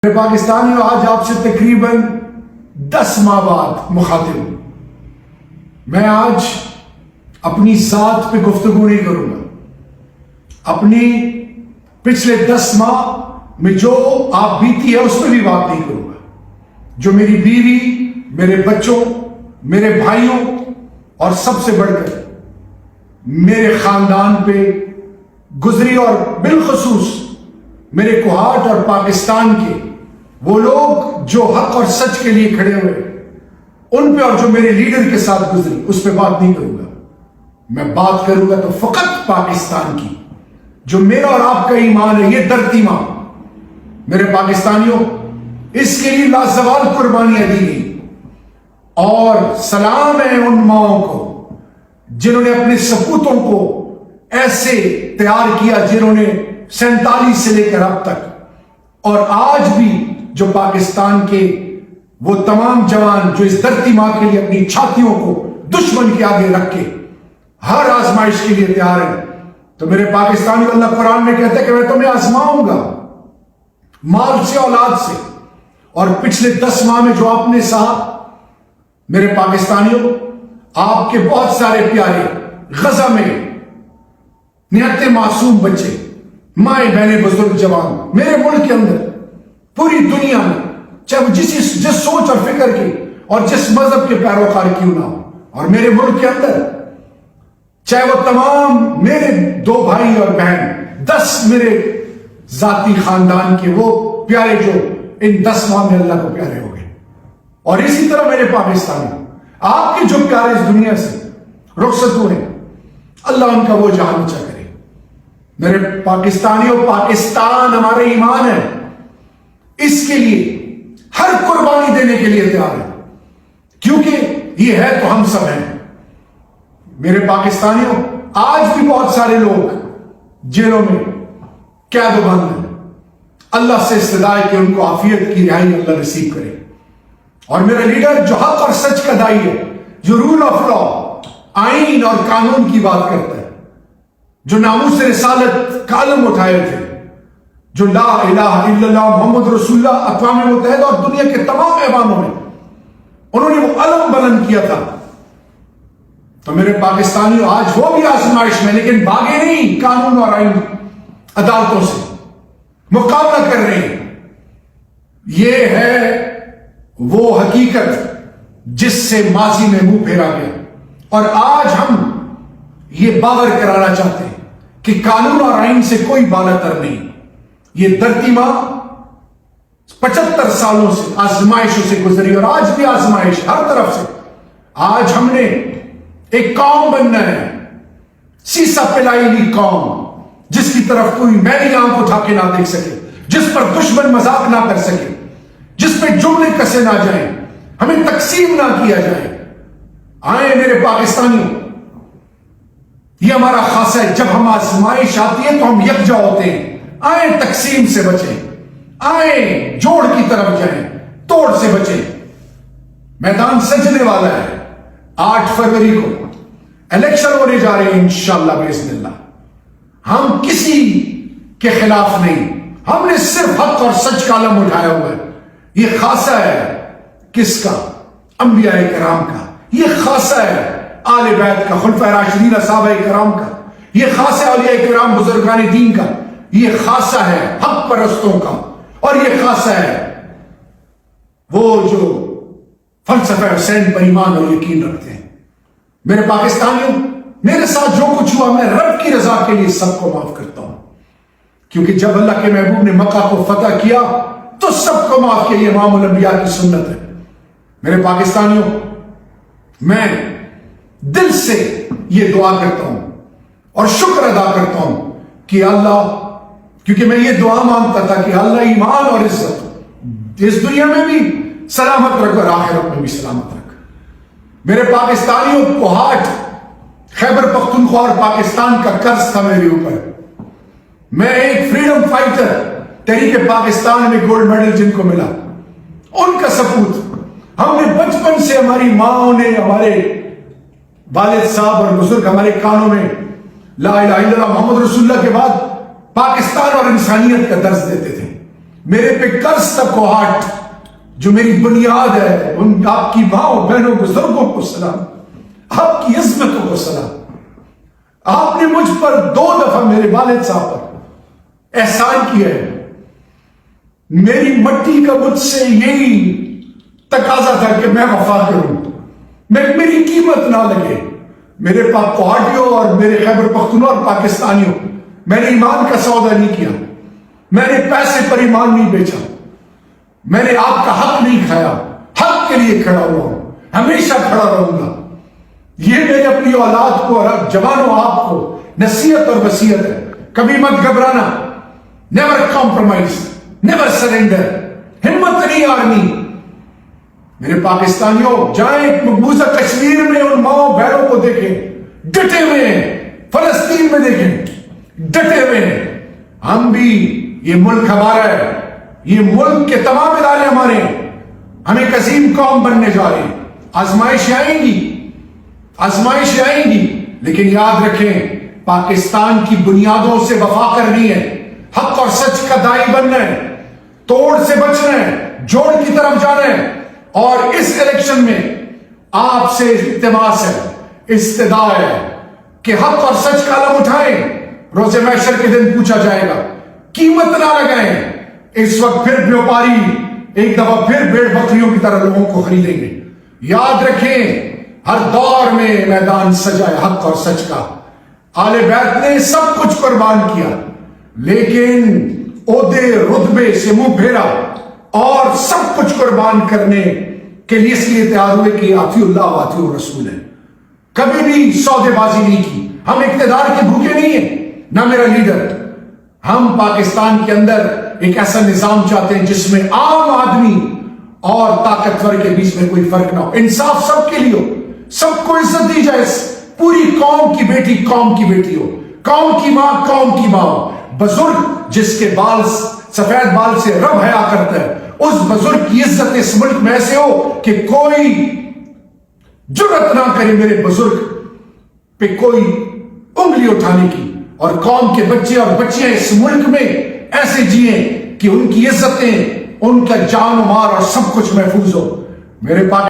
پاکستانیوں، آج آپ سے تقریباً 10 ماہ بعد مخاطب ہوں۔ میں آج اپنی ذات پہ گفتگو نہیں کروں گا، اپنی پچھلے 10 ماہ میں جو آپ بیتی ہے اس پہ بھی بات نہیں کروں گا، جو میری بیوی، میرے بچوں، میرے بھائیوں اور سب سے بڑھ کر میرے خاندان پہ گزری، اور بالخصوص میرے کوہاٹ اور پاکستان کے وہ لوگ جو حق اور سچ کے لیے کھڑے ہوئے ان پہ، اور جو میرے لیڈر کے ساتھ گزری اس پہ بات نہیں کروں گا۔ میں بات کروں گا تو فقط پاکستان کی، جو میرا اور آپ کا ایمان ہے، یہ دھرتی ماں میرے پاکستانیوں، اس کے لیے لازوال قربانیاں دی گئی، اور سلام ہے ان ماؤں کو جنہوں نے اپنے سپوتوں کو ایسے تیار کیا، جنہوں نے 47 سے لے کر اب تک، اور آج بھی جو پاکستان کے وہ تمام جوان جو اس دھرتی ماں کے لیے اپنی چھاتیوں کو دشمن کے آگے رکھ کے ہر آزمائش کے لیے تیار ہے۔ تو میرے پاکستانی، اللہ قرآن میں کہتا ہے کہ میں تمہیں آزماؤں گا مال سے، اولاد سے، اور پچھلے 10 ماہ میں جو آپ نے سہا، میرے پاکستانیوں، آپ کے بہت سارے پیارے غزہ میں نہایت معصوم بچے، مائیں بہنیں، بزرگ، جوان، میرے ملک کے اندر، پوری دنیا میں، چاہے وہ جس سوچ اور فکر کی اور جس مذہب کے پیروکار کیوں نہ ہو، اور میرے ملک کے اندر چاہے وہ تمام میرے 2 بھائی اور بہن، 10 میرے ذاتی خاندان کے وہ پیارے جو ان 10 ماہ میں اللہ کو پیارے ہو گئے، اور اسی طرح میرے پاکستانی، آپ کے جو پیارے اس دنیا سے رخصت ہوئے، اللہ ان کا وہ جہاں اونچا کرے۔ میرے پاکستانیوں، پاکستان ہمارا ایمان ہے، اس کے لیے ہر قربانی دینے کے لیے تیار ہے، کیونکہ یہ ہے تو ہم سب ہیں۔ میرے پاکستانیوں، آج بھی بہت سارے لوگ جیلوں میں قید و بند ہیں، اللہ سے استدعا ہے کہ ان کو عافیت کی رہائی اللہ نصیب کرے، اور میرا لیڈر جو حق اور سچ کا دائی ہے، جو رول آف لا، آئین اور قانون کی بات کرتا ہے، جو ناموس رسالت کا علم اٹھائے تھے، جو لا الہ الا اللہ محمد رسول اللہ اقوام متحدہ اور دنیا کے تمام ایوانوں میں انہوں نے وہ علم بلند کیا تھا، تو میرے پاکستانیوں، آج وہ بھی آزمائش میں، لیکن بھاگے نہیں قانون اور آئین عدالتوں سے، مقابلہ کر رہے ہیں۔ یہ ہے وہ حقیقت جس سے ماضی میں منہ پھیرا گیا، اور آج ہم یہ باور کرانا چاہتے ہیں کہ قانون اور آئین سے کوئی بالاتر نہیں۔ یہ دھرتی ماں 75 سالوں سے آزمائشوں سے گزری، اور آج بھی آزمائش ہر طرف سے۔ آج ہم نے ایک قوم بننا ہے، سیسا پلائی ہوئی قوم، جس کی طرف کوئی میلی آنکھ اٹھا کے نہ دیکھ سکے، جس پر دشمن مذاق نہ کر سکے، جس پہ جملے کسے نہ جائیں، ہمیں تقسیم نہ کیا جائے۔ آئیں میرے پاکستانی، یہ ہمارا خاصہ ہے، جب ہم آزمائش آتی ہے تو ہم یکجا ہوتے ہیں۔ آئیں تقسیم سے بچیں، آئیں جوڑ کی طرف جائیں، توڑ سے بچیں۔ میدان سجنے والا ہے، 8 فروری کو الیکشن ہونے جا رہے ہیں انشاءاللہ باذن اللہ۔ ہم کسی کے خلاف نہیں، ہم نے صرف حق اور سچ کا علم اٹھایا ہوا ہے۔ یہ خاصہ ہے کس کا؟ انبیاء کرام کا۔ یہ خاصہ ہے آل بیت کا، خلفائے راشدین، صحابہ کرام کا۔ یہ خاصہ ہے اولیاء کرام، بزرگان دین کا۔ یہ خاصہ ہے حق پرستوں کا، اور یہ خاصہ ہے وہ جو فلسفہ حسین پر ایمان اور یقین رکھتے ہیں۔ میرے پاکستانیوں، میرے ساتھ جو کچھ ہوا، میں رب کی رضا کے لیے سب کو معاف کرتا ہوں، کیونکہ جب اللہ کے محبوب نے مکہ کو فتح کیا تو سب کو معاف کیا۔ یہ امام الانبیاء کی سنت ہے۔ میرے پاکستانیوں، میں دل سے یہ دعا کرتا ہوں اور شکر ادا کرتا ہوں کہ اللہ، کیونکہ میں یہ دعا مانگتا تھا کہ اللہ ایمان اور عزت اس دنیا میں بھی سلامت رکھ اور آخرت میں بھی سلامت رکھ۔ میرے پاکستانیوں، کوہاٹ، خیبر پختونخوا اور پاکستان کا قرض تھا میرے اوپر۔ میں ایک فریڈم فائٹر، تحریک پاکستان میں گولڈ میڈل جن کو ملا، ان کا سپوت ہم نے بچپن سے، ہماری ماں نے، ہمارے والد صاحب اور بزرگ ہمارے کانوں میں لا الہ الا اللہ محمد رسول اللہ کے بعد پاکستان اور انسانیت کا درس دیتے تھے۔ میرے پہ قرض تک کو ہٹ جو میری بنیاد ہے، ان آپ کی ماں بہنوں بزرگوں کو سلام، آپ کی عظمتوں کو سلام۔ آپ نے مجھ پر 2 دفعہ میرے والد صاحب پر احسان کیا ہے۔ میری مٹی کا مجھ سے یہی تقاضا تھا کہ میں وفا کروں، میری قیمت نہ لگے۔ میرے پاس کوہاٹیوں اور میرے خیبر پختونخوا اور پاکستانیوں، میں نے ایمان کا سودا نہیں کیا، میں نے پیسے پر ایمان نہیں بیچا، میں نے آپ کا حق نہیں کھایا، حق کے لیے کھڑا ہوا ہوں، ہمیشہ کھڑا رہوں گا۔ یہ میرے اپنی اولاد کو اور جوانوں آپ کو نصیحت اور وصیت ہے، کبھی مت گھبرانا، نیور کمپرومائز، نیور سرنڈر، ہمت نہیں ہارنی۔ میرے پاکستانیوں، جائیں مقبوضہ کشمیر میں ان ماؤں بہنوں کو دیکھیں، ڈٹے ہوئے ہیں، فلسطین میں دیکھیں، ڈٹے ہوئے ہیں۔ ہم بھی، یہ ملک ہمارا ہے، یہ ملک کے تمام ادارے ہمارے ہیں، ہم ایک عظیم قوم بننے جا رہے ہیں۔ آزمائشیں آئیں گی، آزمائشیں آئیں گی، لیکن یاد رکھیں پاکستان کی بنیادوں سے وفا کرنی ہے، حق اور سچ کا دائی بننا ہے، توڑ سے بچنا ہے، جوڑ کی طرف جانا ہے۔ اور اس الیکشن میں آپ سے التماس ہے، استدعا ہے کہ حق اور سچ کا علم اٹھائیں۔ روز محشر کے دن پوچھا جائے گا، قیمت نہ لگائیں۔ اس وقت پھر بیوپاری ایک دفعہ پھر بھیڑ بکریوں کی طرح لوگوں کو خریدیں گے۔ یاد رکھیں ہر دور میں میدان سجا ہے حق اور سچ کا۔ آل بیت نے سب کچھ قربان کیا، لیکن عہدے رتبے سے منہ پھیرا اور سب کچھ قربان کرنے کے لیے اس لیے تیار ہوئے کہ اطیعوا اللہ و اطیعوا الرسول ہے۔ کبھی بھی سودے بازی نہیں کی۔ ہم اقتدار کے بھوکے نہیں ہیں، نہ میرا لیڈر۔ ہم پاکستان کے اندر ایک ایسا نظام چاہتے ہیں جس میں عام آدمی اور طاقتور کے بیچ میں کوئی فرق نہ ہو، انصاف سب کے لیے ہو، سب کو عزت دی جائے، پوری قوم کی بیٹی قوم کی بیٹی ہو، قوم کی ماں قوم کی ماں ہو۔ بزرگ جس کے بال سفید بال سے رب حیا کرتا ہے، اس بزرگ کی عزت اس ملک میں ایسے ہو کہ کوئی جرت نہ کرے میرے بزرگ پہ کوئی انگلی اٹھانے کی، اور قوم کے بچے اور بچیاں اس ملک میں ایسے جئیں کہ ان کی عزتیں، ان کا جان و مال اور سب کچھ محفوظ ہو۔ میرے پاس